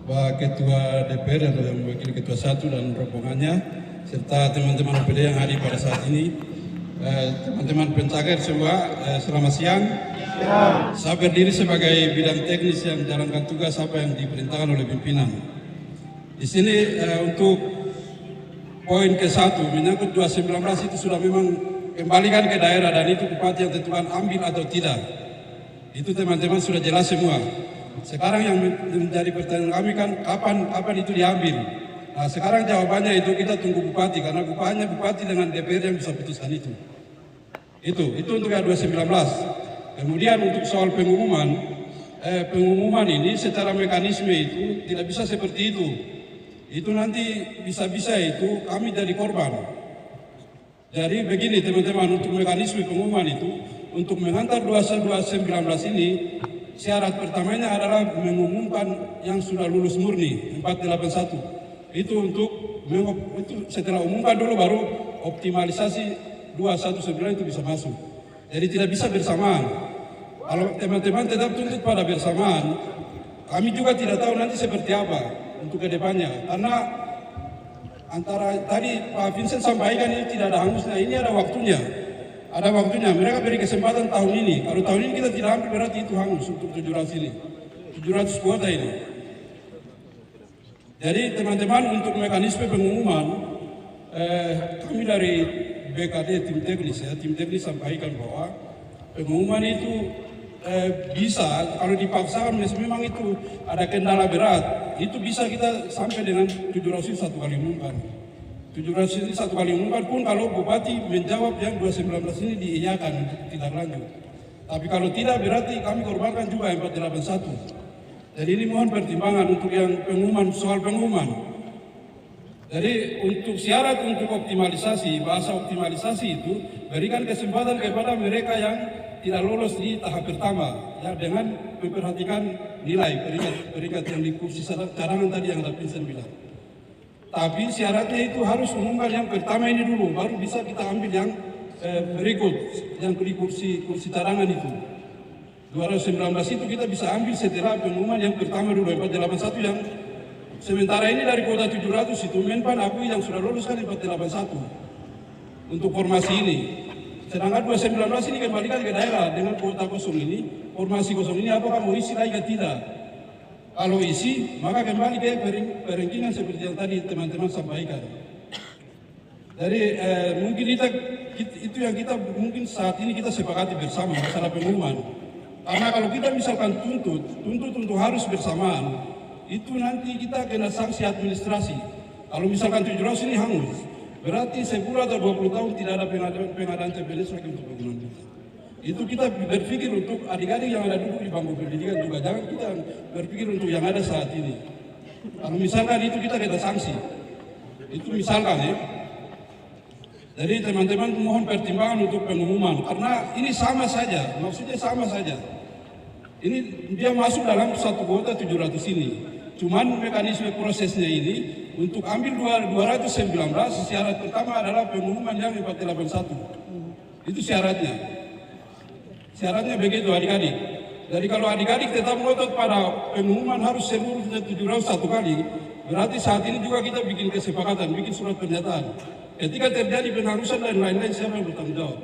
Pak Ketua DPR atau yang mewakili Ketua 1 dan rombongannya, serta teman-teman OPD yang hadir pada saat ini. Teman-teman pencagar semua, selamat siang. Saya berdiri sebagai bidang teknis yang menjalankan tugas apa yang diperintahkan oleh pimpinan. Di sini untuk poin ke-1 menyangkut 2019 itu sudah memang kembalikan ke daerah dan itu bupati yang tentukan ambil atau tidak. Itu teman-teman sudah jelas semua. Sekarang yang menjadi pertanyaan kami kan kapan itu diambil. Nah sekarang jawabannya itu kita tunggu bupati karena bupati dengan DPR yang bisa putuskan itu. Itu untuk yang 2019. Kemudian untuk soal pengumuman ini secara mekanisme itu tidak bisa seperti itu. Itu nanti bisa-bisa itu kami jadi korban. Jadi begini teman-teman, untuk mekanisme pengumuman itu untuk mengantar 2019 ini syarat pertamanya adalah mengumumkan yang sudah lulus murni 481. Itu setelah umumkan dulu baru optimalisasi 219 itu bisa masuk. Jadi tidak bisa bersamaan. Kalau teman-teman tetap tuntut pada bersamaan, kami juga tidak tahu nanti seperti apa untuk kedepannya. Karena antara tadi Pak Vincent sampaikan ini tidak ada hangusnya, ini ada waktunya. Ada waktunya, mereka beri kesempatan tahun ini. Kalau tahun ini kita tidak ambil berarti itu hangus untuk 700 ini. 700 kuota ini. Jadi teman-teman untuk mekanisme pengumuman, kami dari BKD tim teknis sampaikan bahwa pengumuman itu bisa, kalau dipaksakan memang itu ada kendala berat, itu bisa kita sampai dengan 700 satu kali umumkan. 700 ini satu kali umumkan pun kalau bupati menjawab yang 2019 ini diiyakan tidak lanjut. Tapi kalau tidak berarti kami korbankan juga 481. Jadi ini mohon pertimbangan untuk yang pengumuman, soal pengumuman. Jadi untuk syarat untuk optimalisasi, bahasa optimalisasi itu berikan kesempatan kepada mereka yang tidak lolos di tahap pertama, ya dengan memperhatikan nilai peringkat yang di kursi cadangan tadi yang Vincent bilang. Tapi syaratnya itu harus umumkan yang pertama ini dulu, baru bisa kita ambil yang berikut, yang di kursi cadangan itu. 2019 itu kita bisa ambil setelah pengumuman yang pertama dulu, 481 yang sementara ini dari kuota 700 itu Menpan akui yang sudah lulus kan 481 untuk formasi ini. Sedangkan 2019 ini kembalikan ke daerah dengan kuota kosong ini, formasi kosong ini apakah mau isi lagi atau tidak? Kalau isi, maka kembali ke peringkingan seperti yang tadi teman-teman sampaikan. Jadi mungkin itu yang kita mungkin saat ini kita sepakati bersama masalah pengumuman. Karena kalau kita misalkan tuntut untuk harus bersamaan, itu nanti kita kena sanksi administrasi. Kalau misalkan 700 ini hangus, berarti 10 atau 20 tahun tidak ada pengadaan TPNS lagi untuk bangunan kita. Itu kita berpikir untuk adik-adik yang ada duduk di bangku pendidikan juga. Jangan kita berpikir untuk yang ada saat ini. Kalau misalkan itu kita kena sanksi. Itu misalkan ya. Jadi teman-teman mohon pertimbangan untuk pengumuman. Karena ini sama saja, maksudnya sama saja. Ini dia masuk dalam satu kuota 700 ini. Cuman mekanisme prosesnya ini untuk ambil 219 syarat pertama adalah pengumuman yang 481. Itu syaratnya. Syaratnya begitu adik-adik. Jadi kalau adik-adik tetap ngotot pada pengumuman harus seluruh 700 satu kali, berarti saat ini juga kita bikin kesepakatan, bikin surat pernyataan. Ketika terjadi pengharusan dan lain-lain, siapa yang bertanggung jawab?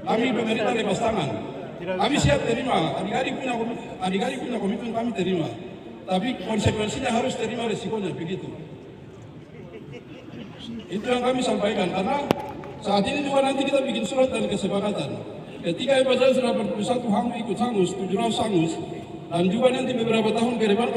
Kami pemerintah lepas tangan. Kami siap terima, adik-adik punya komitmen kami terima. Tapi konsekuensinya harus terima resikonya, begitu. Itu yang kami sampaikan, karena saat ini juga nanti kita bikin surat dan kesepakatan. Ketika sudah 41 hangus ikut hangus, 700 hangus, dan juga nanti beberapa tahun ke depan